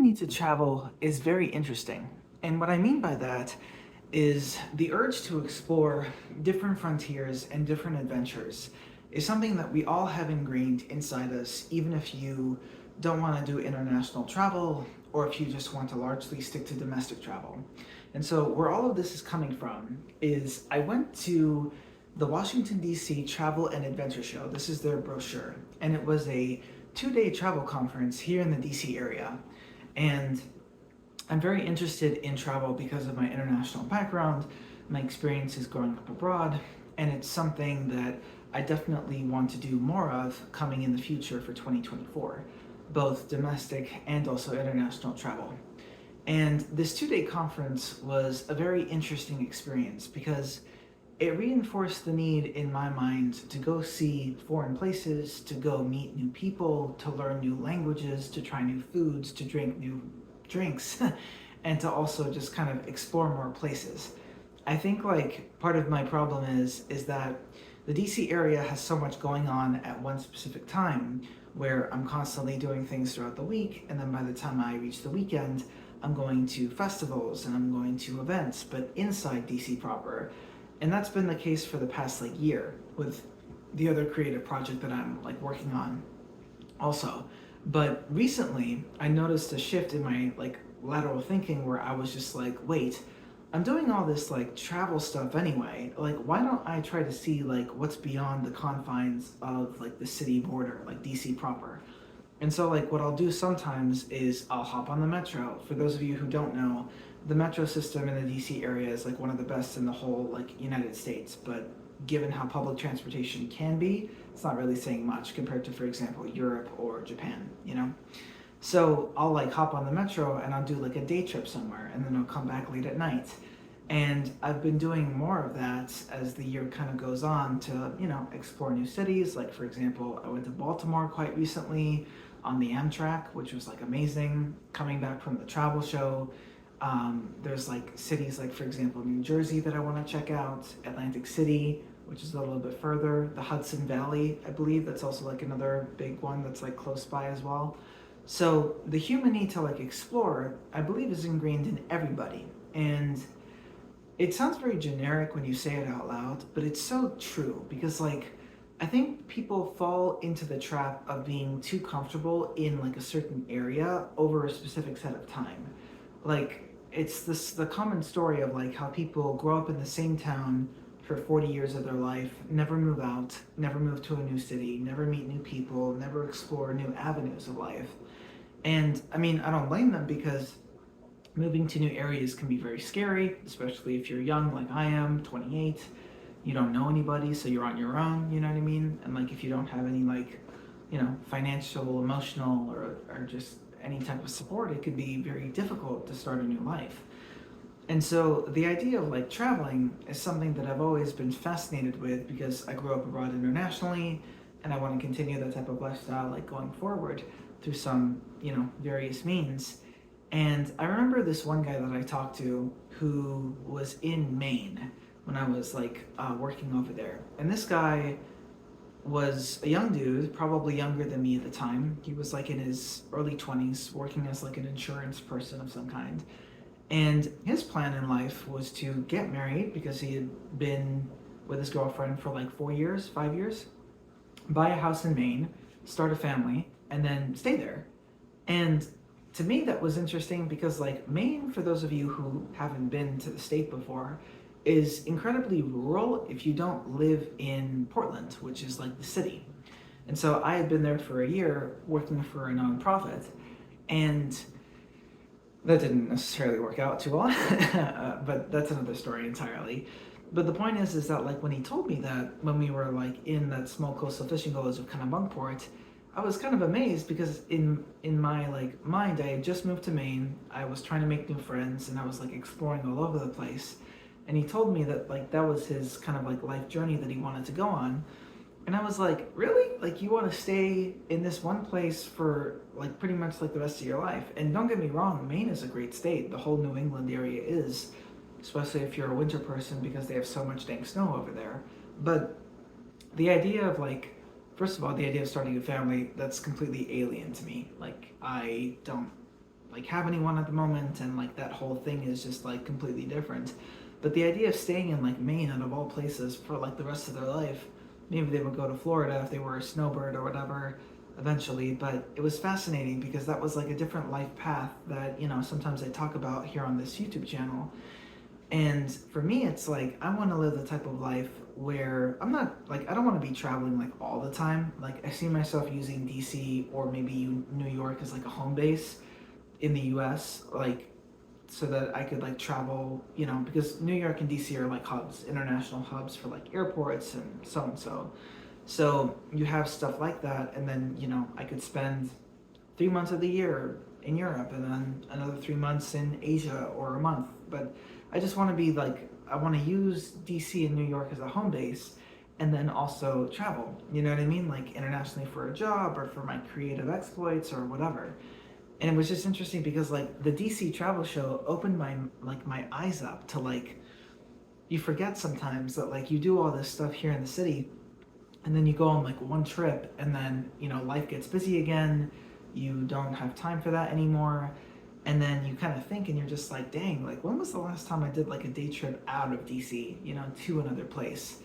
me to travel is very interesting. And what I mean by that is the urge to explore different frontiers and different adventures is something that we all have ingrained inside us, even if you don't want to do international travel or if you just want to largely stick to domestic travel. And so, where all of this is coming from is I went to the Washington, D.C. Travel and Adventure Show. This is their brochure, and it was a 2 day travel conference here in the DC area. And I'm very interested in travel because of my international background, my experiences growing up abroad, and it's something that I definitely want to do more of coming in the future for 2024, both domestic and also international travel. And this 2 day conference was a very interesting experience because it reinforced the need in my mind to go see foreign places, to go meet new people, to learn new languages, to try new foods, to drink new drinks, and to also just kind of explore more places. I think like part of my problem is that the DC area has so much going on at one specific time where I'm constantly doing things throughout the week, and then by the time I reach the weekend, I'm going to festivals and I'm going to events, but inside DC proper. And that's been the case for the past like year with the other creative project that I'm like working on also. But recently I noticed a shift in my like lateral thinking where I was just like, wait, I'm doing all this like travel stuff anyway. Like why don't I try to see like what's beyond the confines of like the city border, like DC proper? And so like what I'll do sometimes is I'll hop on the metro. For those of you who don't know, the metro system in the DC area is like one of the best in the whole like United States, but given how public transportation can be, it's not really saying much compared to, for example, Europe or Japan, you know? So I'll like hop on the metro and I'll do like a day trip somewhere and then I'll come back late at night. And I've been doing more of that as the year kind of goes on to, explore new cities. Like, for example, I went to Baltimore quite recently on the Amtrak, which was like amazing. Coming back from the travel show, there's like cities like, for example, New Jersey that I want to check out, Atlantic City, which is a little bit further, the Hudson Valley, I believe that's also like another big one that's like close by as well. So the human need to like explore, I believe, is ingrained in everybody. And it sounds very generic when you say it out loud, but it's so true because like I think people fall into the trap of being too comfortable in like a certain area over a specific set of time. Like it's this the common story of like how people grow up in the same town for 40 years of their life, never move out, never move to a new city, never meet new people, never explore new avenues of life. And I mean, I don't blame them because moving to new areas can be very scary, especially if you're young like I am, 28. You don't know anybody, so you're on your own, you know what I mean? And like if you don't have any like, financial, emotional, or just any type of support, it could be very difficult to start a new life. And so the idea of like traveling is something that I've always been fascinated with because I grew up abroad internationally and I want to continue that type of lifestyle like going forward through some, various means. And I remember this one guy that I talked to who was in Maine when I was like working over there. And this guy was a young dude, probably younger than me at the time. He was like in his early 20s, working as like an insurance person of some kind. And his plan in life was to get married because he had been with his girlfriend for like 4 years, 5 years, buy a house in Maine, start a family, and then stay there. And to me, that was interesting because, like, Maine, for those of you who haven't been to the state before, is incredibly rural if you don't live in Portland, which is like the city. And so I had been there for a year working for a nonprofit, and that didn't necessarily work out too well, but that's another story entirely. But the point is that like when he told me that when we were like in that small coastal fishing village of Kennebunkport, I was kind of amazed because in my like mind I had just moved to Maine. I was trying to make new friends and I was like exploring all over the place. And he told me that like that was his kind of like life journey that he wanted to go on. And I was like, really? Like you want to stay in this one place for like pretty much like the rest of your life? And don't get me wrong, Maine is a great state. The whole New England area is, especially if you're a winter person because they have so much dang snow over there. But the idea of like, first of all, the idea of starting a family, that's completely alien to me. Like I don't like have anyone at the moment, and like that whole thing is just like completely different. But the idea of staying in like Maine out of all places for like the rest of their life, maybe they would go to Florida if they were a snowbird or whatever eventually, but it was fascinating because that was like a different life path that, sometimes I talk about here on this YouTube channel. And for me, it's like I want to live the type of life where I'm not like I don't want to be traveling like all the time. Like I see myself using DC or maybe New York as like a home base in the US, like so that I could like travel, because New York and DC are like hubs, international hubs for like airports and so and so. So you have stuff like that, and then I could spend 3 months of the year in Europe and then another 3 months in Asia or a month. But I just want to be like, I want to use DC and New York as a home base and then also travel, you know what I mean? Like internationally for a job or for my creative exploits or whatever. And it was just interesting because like the DC travel show opened my eyes up to like, you forget sometimes that like you do all this stuff here in the city and then you go on like one trip and then life gets busy again, you don't have time for that anymore, and then you kind of think and you're just like, dang, like when was the last time I did like a day trip out of DC, to another place?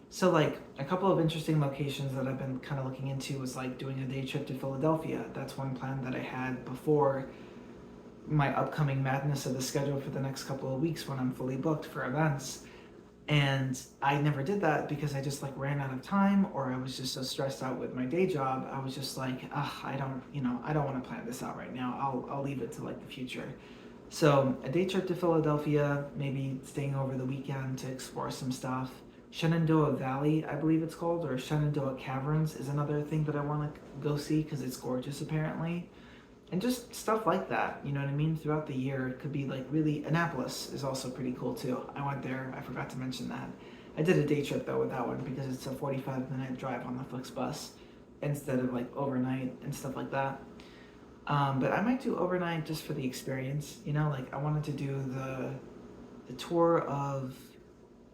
So like a couple of interesting locations that I've been kind of looking into was like doing a day trip to Philadelphia. That's one plan that I had before my upcoming madness of the schedule for the next couple of weeks when I'm fully booked for events. And I never did that because I just like ran out of time, or I was just so stressed out with my day job. I was just like, I don't want to plan this out right now. I'll leave it to like the future. So a day trip to Philadelphia, maybe staying over the weekend to explore some stuff. Shenandoah Valley, I believe it's called, or Shenandoah Caverns is another thing that I want to go see because it's gorgeous apparently. And just stuff like that, you know what I mean? Throughout the year, it could be like really. Annapolis is also pretty cool too. I went there, I forgot to mention that. I did a day trip though with that one because it's a 45-minute drive on the Flixbus instead of like overnight and stuff like that. But I might do overnight just for the experience, like I wanted to do the tour of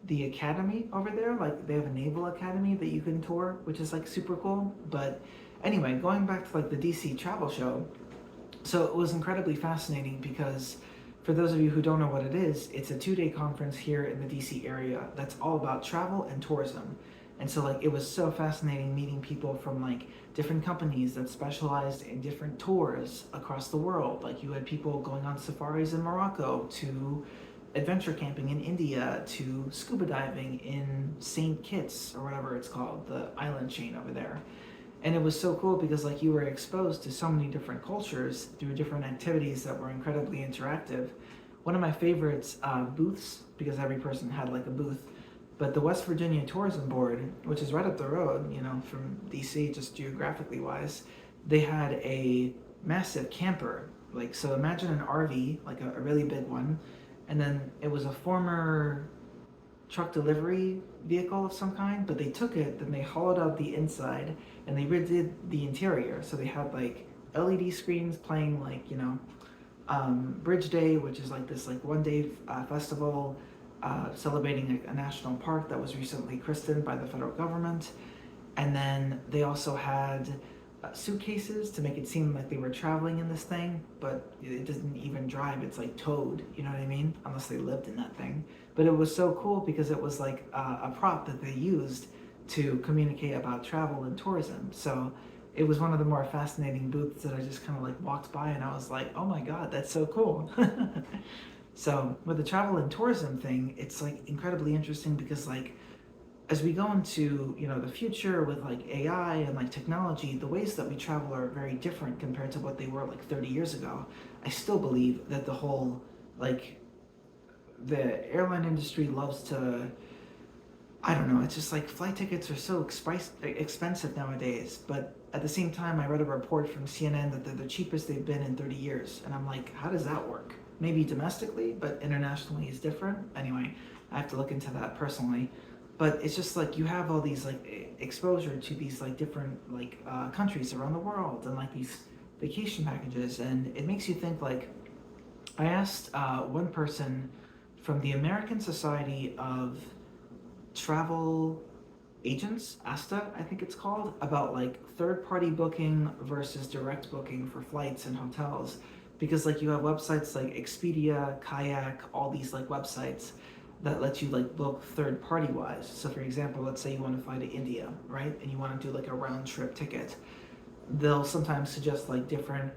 the academy over there. Like they have a naval academy that you can tour, which is like super cool. But anyway, going back to like the DC travel show, so it was incredibly fascinating because for those of you who don't know what it is, it's a 2-day conference here in the DC area that's all about travel and tourism. And so like it was so fascinating meeting people from like different companies that specialized in different tours across the world. Like you had people going on safaris in Morocco, to adventure camping in India, to scuba diving in St. Kitts or whatever it's called, the island chain over there. And it was so cool because like you were exposed to so many different cultures through different activities that were incredibly interactive. One of my favorites booths, because every person had like a booth, but the West Virginia Tourism Board, which is right up the road, from DC, just geographically wise, they had a massive camper. Like, so imagine an RV, like a really big one, and then it was a former truck delivery vehicle of some kind, but they took it, then they hollowed out the inside, and they redid the interior. So they had like LED screens playing like, Bridge Day, which is like this like one-day festival celebrating a national park that was recently christened by the federal government. And then they also had suitcases to make it seem like they were traveling in this thing, but it doesn't even drive. It's like towed, you know what I mean? Unless they lived in that thing. But it was so cool because it was like a prop that they used to communicate about travel and tourism. So it was one of the more fascinating booths that I just kind of like walked by and I was like, oh my God, that's so cool. So with the travel and tourism thing, it's like incredibly interesting because like as we go into the future with like AI and like technology, the ways that we travel are very different compared to what they were like 30 years ago. I still believe that the whole like the airline industry loves to, I don't know, it's just like flight tickets are so expensive nowadays. But at the same time, I read a report from CNN that they're the cheapest they've been in 30 years. And I'm like, how does that work? Maybe domestically, but internationally is different. Anyway, I have to look into that personally. But it's just like you have all these like exposure to these like different like countries around the world and like these vacation packages. And it makes you think like, I asked one person from the American Society of Travel Agents, ASTA, I think it's called, about like third-party booking versus direct booking for flights and hotels, because like you have websites like Expedia, Kayak, all these like websites that let you like book third party wise. So for example, let's say you want to fly to India, right? And you want to do like a round trip ticket. They'll sometimes suggest like different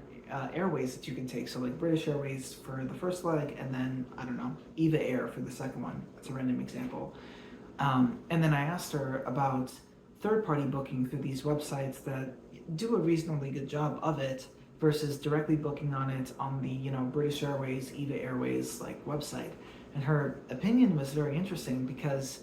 airways that you can take. So like British Airways for the first leg, and then I don't know, Eva Air for the second one. That's a random example. And then I asked her about third-party booking through these websites that do a reasonably good job of it versus directly booking on it on the British Airways, Eva Airways like website. And her opinion was very interesting because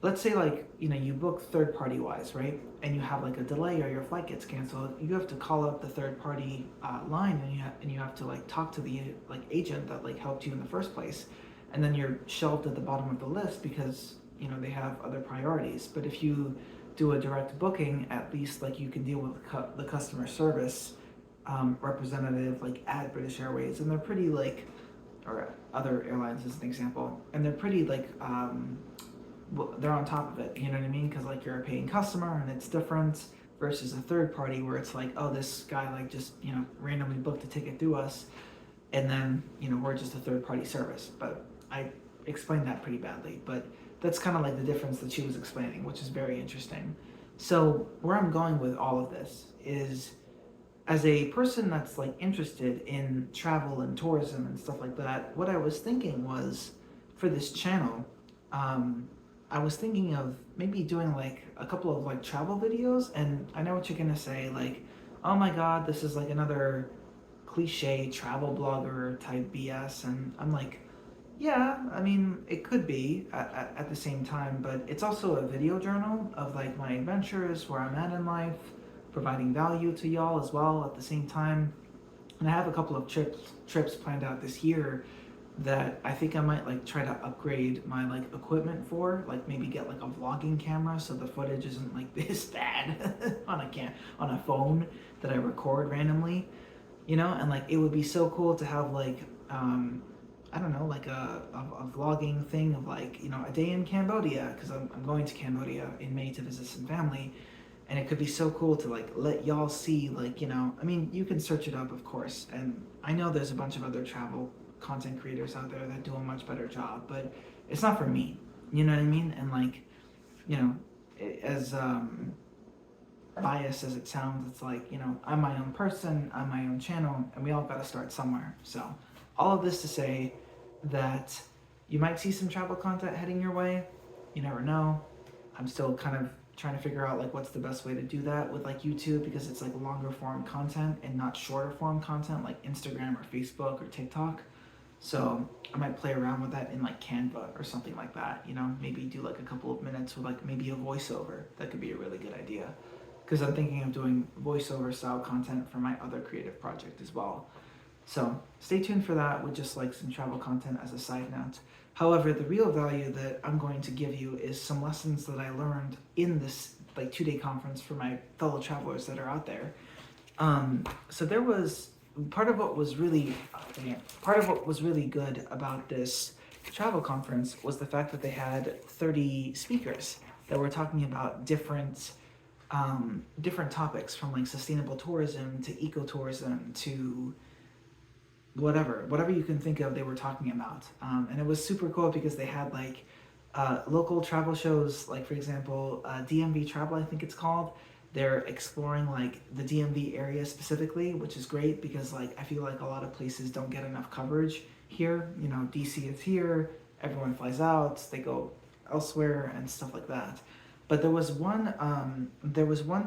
let's say like you book third party wise, right, and you have like a delay or your flight gets canceled, you have to call up the third party line, and you have to like talk to the like agent that like helped you in the first place, and then you're shelved at the bottom of the list because they have other priorities. But if you do a direct booking, at least like you can deal with the customer service representative like at British Airways, and they're pretty like, or other airlines as an example, and they're pretty like they're on top of it, you know what I mean? Because like you're a paying customer and it's different versus a third party where it's like, oh, this guy like just randomly booked a ticket through us, and then we're just a third party service. But I explained that pretty badly, but that's kind of like the difference that she was explaining, which is very interesting. So where I'm going with all of this is, as a person that's like interested in travel and tourism and stuff like that, what I was thinking was, for this channel, I was thinking of maybe doing like a couple of like travel videos. And I know what you're gonna say, like, oh my god, this is like another cliche travel blogger type BS. And I'm like, yeah, I mean, it could be at the same time, but it's also a video journal of like my adventures, where I'm at in life, providing value to y'all as well at the same time. And I have a couple of trips planned out this year that I think I might like try to upgrade my like equipment for, like maybe get like a vlogging camera so the footage isn't like this bad on a phone that I record randomly, and like it would be so cool to have like I don't know, like a vlogging thing of like a day in Cambodia, because I'm going to Cambodia in May to visit some family. And it could be so cool to like let y'all see, like, I mean, you can search it up, of course, and I know there's a bunch of other travel content creators out there that do a much better job, but it's not for me, you know what I mean? And like, as biased as it sounds, it's like, I'm my own person, I'm my own channel, and we all gotta start somewhere. So all of this to say that you might see some travel content heading your way. You never know. I'm still kind of trying to figure out like what's the best way to do that with like YouTube, because it's like longer form content and not shorter form content like Instagram or Facebook or TikTok. So I might play around with that in like Canva or something like that, maybe do like a couple of minutes with like maybe a voiceover. That could be a really good idea, because I'm thinking of doing voiceover style content for my other creative project as well. So stay tuned for that, with just like some travel content as a side note. However, the real value that I'm going to give you is some lessons that I learned in this like 2-day conference for my fellow travelers that are out there. So there was part of what was really good about this travel conference was the fact that they had 30 speakers that were talking about different topics, from like sustainable tourism to ecotourism to whatever you can think of, they were talking about. And it was super cool because they had like local travel shows, like for example, DMV Travel, I think it's called. They're exploring like the DMV area specifically, which is great because like I feel like a lot of places don't get enough coverage here. DC is here, everyone flies out, they go elsewhere and stuff like that. But there was one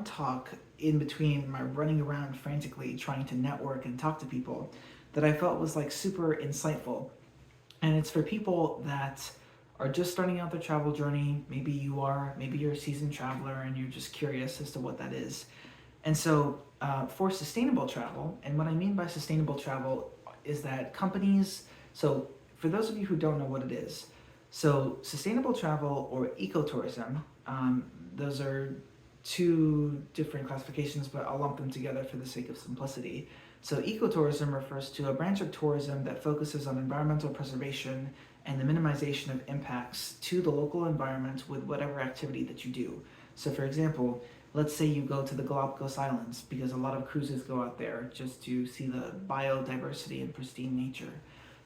talk in between my running around frantically trying to network and talk to people that I felt was like super insightful. And it's for people that are just starting out their travel journey. Maybe you're a seasoned traveler and you're just curious as to what that is. And so for sustainable travel, and what I mean by sustainable travel is that companies, so for those of you who don't know what it is, so sustainable travel or ecotourism, those are two different classifications, but I'll lump them together for the sake of simplicity. So ecotourism refers to a branch of tourism that focuses on environmental preservation and the minimization of impacts to the local environment with whatever activity that you do. So for example, Let's say you go to the Galapagos Islands, because a lot of cruises go out there just to see the biodiversity and pristine nature.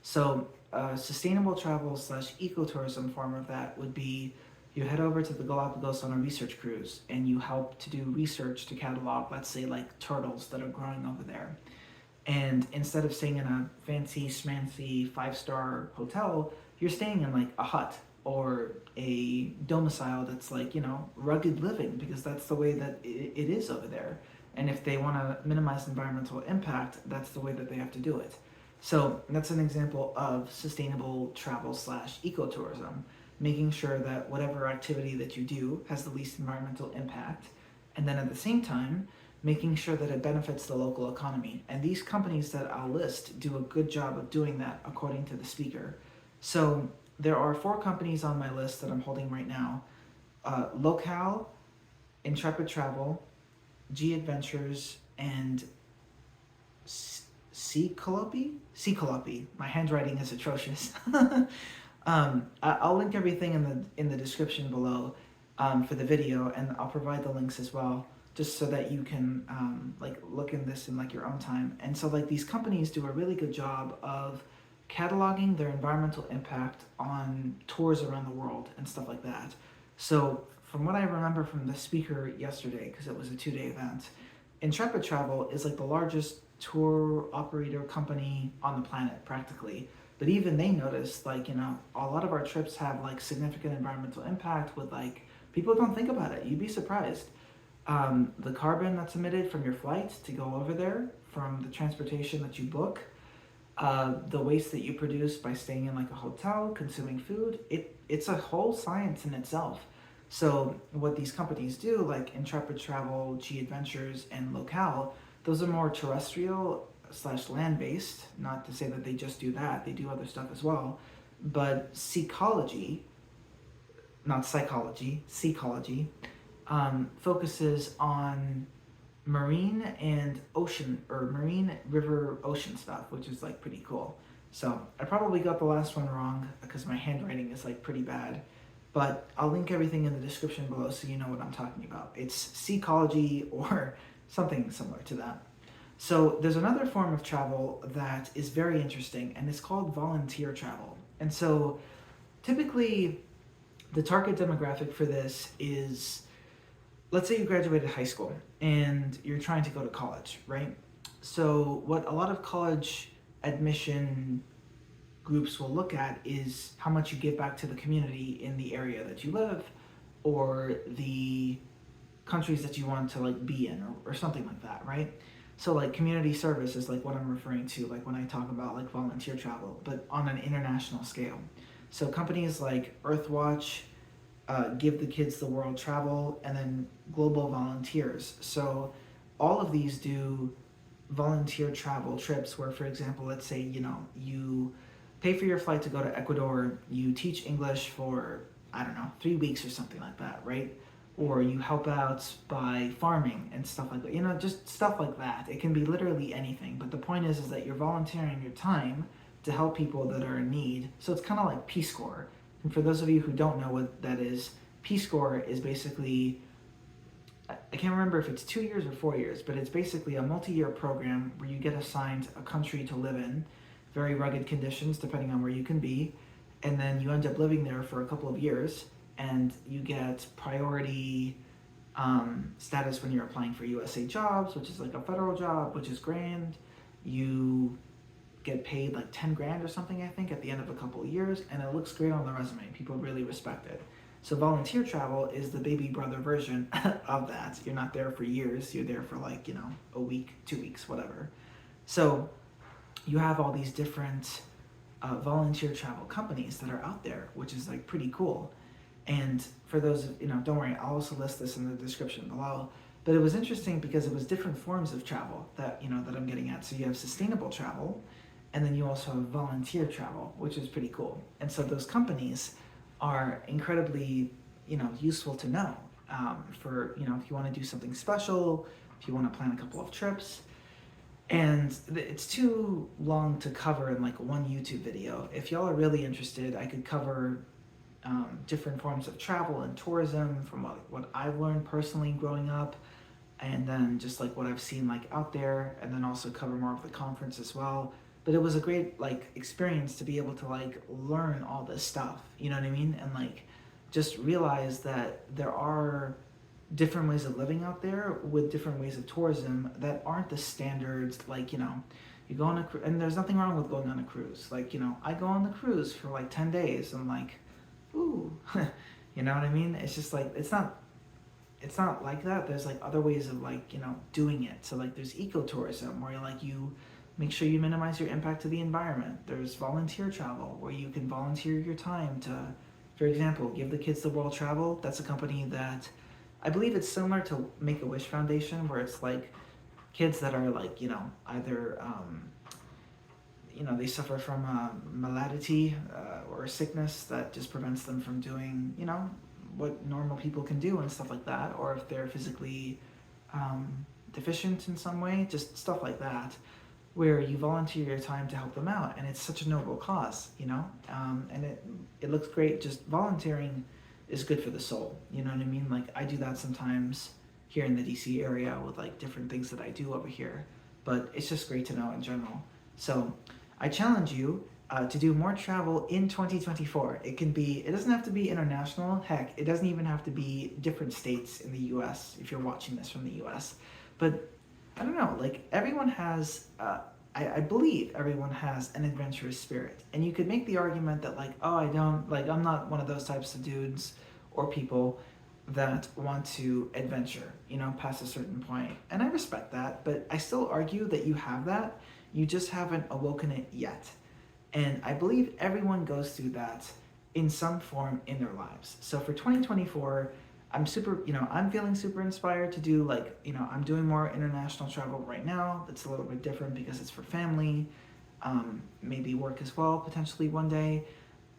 So, sustainable travel slash ecotourism form of that would be you head over to the Galapagos on a research cruise and you help to do research to catalog, let's say, like turtles that are growing over there. And instead of staying in a fancy schmancy 5-star hotel, you're staying in like a hut or a domicile that's like, rugged living, because that's the way that it is over there. And if they want to minimize environmental impact, that's the way that they have to do it. So that's an example of sustainable travel slash ecotourism, making sure that whatever activity that you do has the least environmental impact. And then at the same time, making sure that it benefits the local economy. And these companies that I'll list do a good job of doing that, according to the speaker. So there are 4 companies on my list that I'm holding right now: Locale, Intrepid Travel, G Adventures, and Sea My handwriting is atrocious. I'll link everything in the description below for the video, and I'll provide the links as well, just so that you can look in this in your own time. And so these companies do a really good job of cataloging their environmental impact on tours around the world and stuff like that. So from what I remember from the speaker yesterday, because it was a 2-day event, Intrepid Travel is the largest tour operator company on the planet practically. But even they noticed, a lot of our trips have significant environmental impact with people don't think about it. You'd be surprised. The carbon that's emitted from your flight to go over there, from the transportation that you book, the waste that you produce by staying in a hotel, consuming food, it's a whole science in itself. So what these companies do, like Intrepid Travel, G Adventures, and Locale, those are more terrestrial slash land-based. Not to say that they just do that, they do other stuff as well. But Seacology, not psychology, Seacology, focuses on marine and ocean, or marine, river, ocean stuff, which is pretty cool. So I probably got the last one wrong because my handwriting is pretty bad, but I'll link everything in the description below so you know what I'm talking about. It's Seacology or something similar to that. So there's another form of travel that is very interesting, and it's called volunteer travel. And so typically the target demographic for this is, let's say you graduated high school and you're trying to go to college, right? So what a lot of college admission groups will look at is how much you give back to the community in the area that you live, or the countries that you want to be in, or something like that, right? So community service is what I'm referring to when I talk about volunteer travel, but on an international scale. So companies like Earthwatch, Give the Kids the World Travel, and then Global Volunteers. So all of these do volunteer travel trips where, for example, let's say, you pay for your flight to go to Ecuador, you teach English for, 3 weeks or something like that, right? Or you help out by farming and stuff like that, just stuff like that. It can be literally anything, but the point is that you're volunteering your time to help people that are in need. So it's kind of like Peace Corps. And for those of you who don't know what that is, Peace Corps is basically, I can't remember if it's 2 years or 4 years, but it's basically a multi-year program where you get assigned a country to live in, very rugged conditions depending on where you can be, and then you end up living there for a couple of years, and you get priority status when you're applying for USA jobs, which is a federal job, which is grand. You get paid 10 grand or something, I think, at the end of a couple of years, and it looks great on the resume. People really respect it. So volunteer travel is the baby brother version of that. You're not there for years, you're there for a week, 2 weeks, whatever. So you have all these different volunteer travel companies that are out there, which is pretty cool. And for those, don't worry, I'll also list this in the description below. But it was interesting because it was different forms of travel that, that I'm getting at. So you have sustainable travel, and then you also have volunteer travel, which is pretty cool. And so those companies are incredibly, useful to know for, if you want to do something special, if you want to plan a couple of trips. And it's too long to cover in one YouTube video. If y'all are really interested, I could cover different forms of travel and tourism from what I've learned personally growing up, and then just like what I've seen like out there, and then also cover more of the conference as well. But it was a great like experience to be able to like learn all this stuff, you know what I mean? And like just realize that there are different ways of living out there with different ways of tourism that aren't the standards. Like, you go on and there's nothing wrong with going on a cruise. Like, I go on the cruise for like 10 days and like, ooh, you know what I mean? It's just like, it's not like that. There's like other ways of like, doing it. So like there's ecotourism where you make sure you minimize your impact to the environment. There's volunteer travel where you can volunteer your time to, for example, Give the Kids the World Travel. That's a company that I believe it's similar to Make-A-Wish Foundation, where it's like kids that are like, either, they suffer from a malady or a sickness that just prevents them from doing, what normal people can do and stuff like that, or if they're physically deficient in some way, just stuff like that, where you volunteer your time to help them out, and it's such a noble cause, and it looks great. Just volunteering is good for the soul, you know what I mean? Like I do that sometimes here in the DC area with like different things that I do over here, but it's just great to know in general. So I challenge you to do more travel in 2024. It doesn't have to be international. Heck, it doesn't even have to be different states in the US if you're watching this from the US. But I don't know, like everyone has, I believe everyone has an adventurous spirit. And you could make the argument that like, oh, I'm not one of those types of dudes or people that want to adventure, past a certain point. And I respect that, but I still argue that you have that. You just haven't awoken it yet. And I believe everyone goes through that in some form in their lives. So for 2024, I'm feeling super inspired to do I'm doing more international travel right now. That's a little bit different because it's for family, maybe work as well, potentially one day.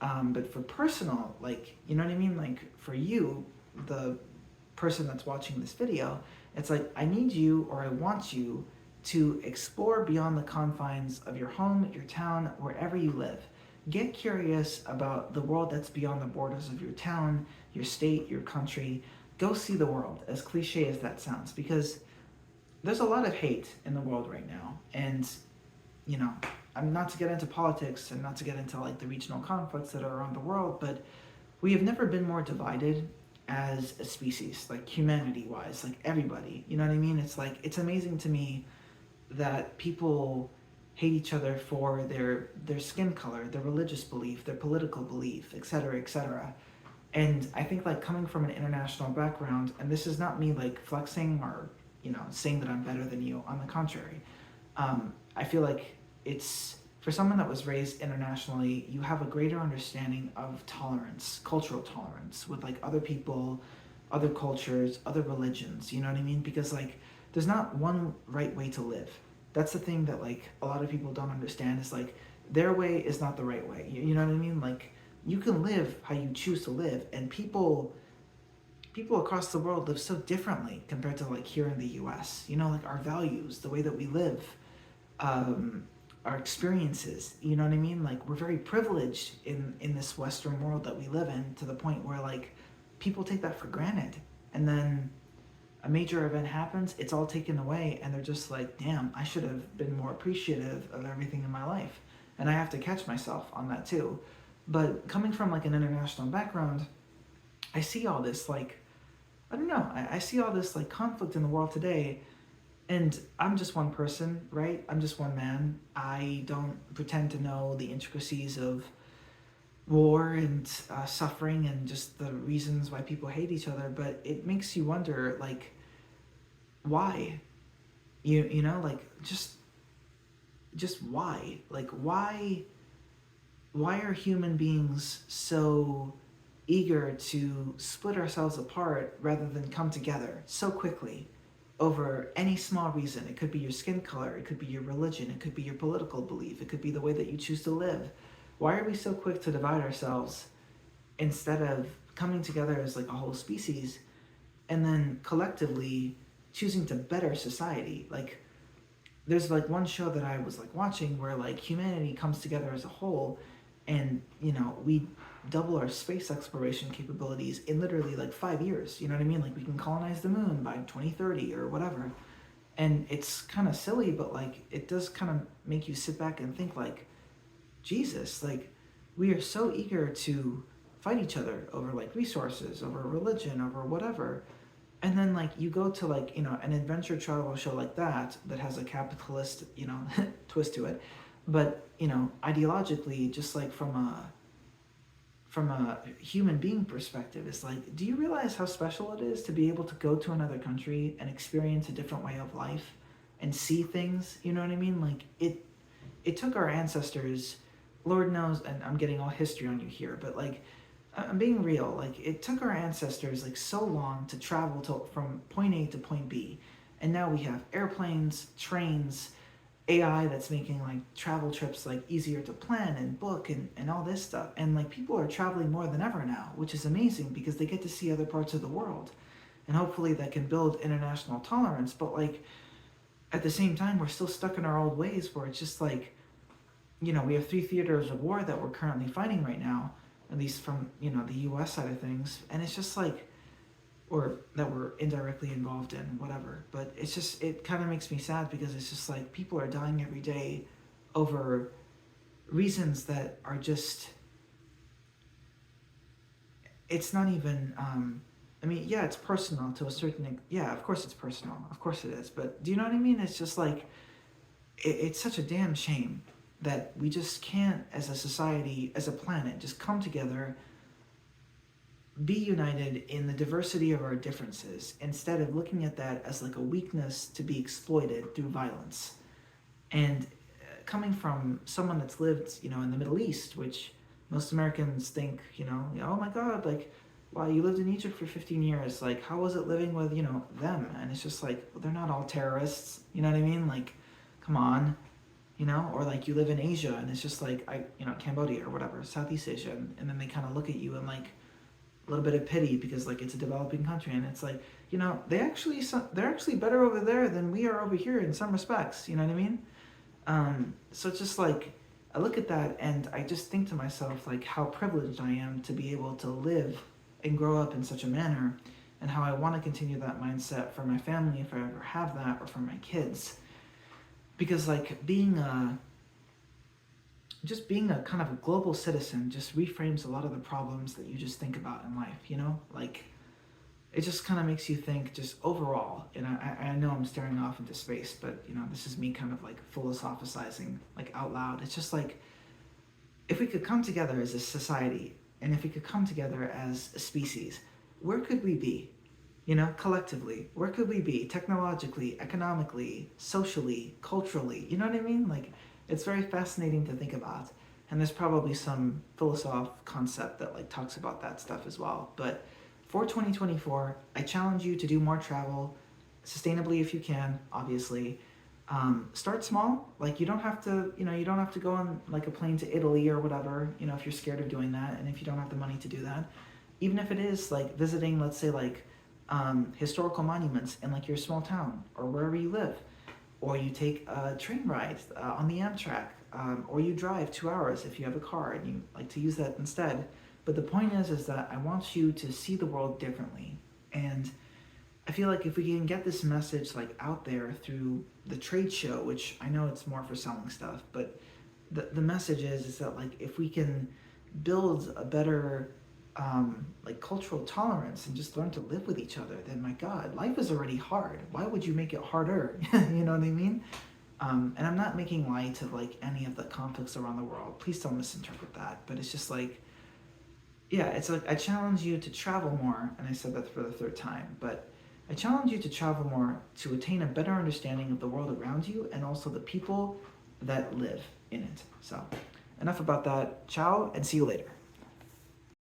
But for personal, you know what I mean? Like for you, the person that's watching this video, it's like, I need you, or I want you to explore beyond the confines of your home, your town, wherever you live. Get curious about the world that's beyond the borders of your town, your state, your country. Go see the world, as cliche as that sounds, because there's a lot of hate in the world right now. And, I'm not to get into politics and not to get into like the regional conflicts that are around the world, but we have never been more divided as a species, like humanity-wise, like everybody. You know what I mean? It's like, it's amazing to me that people hate each other for their skin color, their religious belief, their political belief, etc., etc. And I think like coming from an international background, and this is not me like flexing or saying that I'm better than you. On the contrary, I feel like it's for someone that was raised internationally, you have a greater understanding of tolerance, cultural tolerance with like other people, other cultures, other religions. You know what I mean? Because like there's not one right way to live. That's the thing that like a lot of people don't understand, is like their way is not the right way. You know what I mean? Like you can live how you choose to live, and people across the world live so differently compared to like here in the US. Like our values, the way that we live, our experiences, you know what I mean? Like we're very privileged in this Western world that we live in, to the point where like people take that for granted. And then a major event happens, it's all taken away, and they're just like, damn, I should have been more appreciative of everything in my life. And I have to catch myself on that too. But coming from like an international background, I see all this like, I don't know, I see all this like conflict in the world today, and I'm just one person, right? I'm just one man. I don't pretend to know the intricacies of war and suffering and just the reasons why people hate each other, but it makes you wonder, like, why? Like just why? Like why are human beings so eager to split ourselves apart rather than come together so quickly over any small reason? It could be your skin color, it could be your religion, it could be your political belief, it could be the way that you choose to live. Why are we so quick to divide ourselves instead of coming together as like a whole species and then collectively choosing to better society? Like there's like one show that I was like watching where like humanity comes together as a whole, and we double our space exploration capabilities in literally like 5 years. You know what I mean? Like we can colonize the moon by 2030 or whatever. And it's kind of silly, but like it does kind of make you sit back and think like, Jesus, like we are so eager to fight each other over like resources, over religion, over whatever. And then like you go to like, an adventure travel show like that has a capitalist, twist to it. But, ideologically, just like from a human being perspective, it's like, do you realize how special it is to be able to go to another country and experience a different way of life and see things? You know what I mean? Like it took our ancestors, Lord knows, and I'm getting all history on you here, but like I'm being real. Like it took our ancestors like so long to travel from point A to point B, and now we have airplanes, trains, AI that's making like travel trips like easier to plan and book and all this stuff. And like people are traveling more than ever now, which is amazing because they get to see other parts of the world. And hopefully that can build international tolerance. But like at the same time, we're still stuck in our old ways where it's just like, we have 3 theaters of war that we're currently fighting right now, at least from, the US side of things. And it's just like, or that we're indirectly involved in, whatever. But it's just, it kind of makes me sad because it's just like people are dying every day over reasons that are just, it's not even, yeah, it's personal to a certain, yeah, of course it's personal, of course it is. But do you know what I mean? It's just like, it's such a damn shame that we just can't, as a society, as a planet, just come together, be united in the diversity of our differences, instead of looking at that as like a weakness to be exploited through violence. And coming from someone that's lived, in the Middle East, which most Americans think, oh my God, like, wow, you lived in Egypt for 15 years. Like, how was it living with, them? And it's just like, well, they're not all terrorists. You know what I mean? Like, come on. Or like you live in Asia and it's just like, Cambodia or whatever, Southeast Asia. And then they kind of look at you and like a little bit of pity because like it's a developing country. And it's like, they're actually better over there than we are over here in some respects. You know what I mean? So it's just like, I look at that and I just think to myself like how privileged I am to be able to live and grow up in such a manner, and how I want to continue that mindset for my family if I ever have that, or for my kids. Because like being a kind of a global citizen just reframes a lot of the problems that you just think about in life, like it just kind of makes you think just overall. And I know I'm staring off into space, but this is me kind of like philosophizing like out loud. It's just like, if we could come together as a society, and if we could come together as a species, where could we be? Collectively, where could we be technologically, economically, socially, culturally? You know what I mean? Like, it's very fascinating to think about. And there's probably some philosophical concept that like talks about that stuff as well. But for 2024, I challenge you to do more travel, sustainably if you can, obviously. Start small. Like you don't have to go on like a plane to Italy or whatever, if you're scared of doing that, and if you don't have the money to do that. Even if it is like visiting, let's say like historical monuments in like your small town or wherever you live, or you take a train ride on the Amtrak, or you drive 2 hours if you have a car and you like to use that instead. But the point is that I want you to see the world differently. And I feel like if we can get this message like out there through the trade show, which I know it's more for selling stuff, but the message is that like if we can build a better like cultural tolerance and just learn to live with each other, then my God, life is already hard. Why would you make it harder? You know what I mean? And I'm not making light of like any of the conflicts around the world. Please don't misinterpret that. But it's just like, yeah, it's like I challenge you to travel more, and I said that for the 3rd time, but I challenge you to travel more to attain a better understanding of the world around you and also the people that live in it. So enough about that. Ciao, and see you later.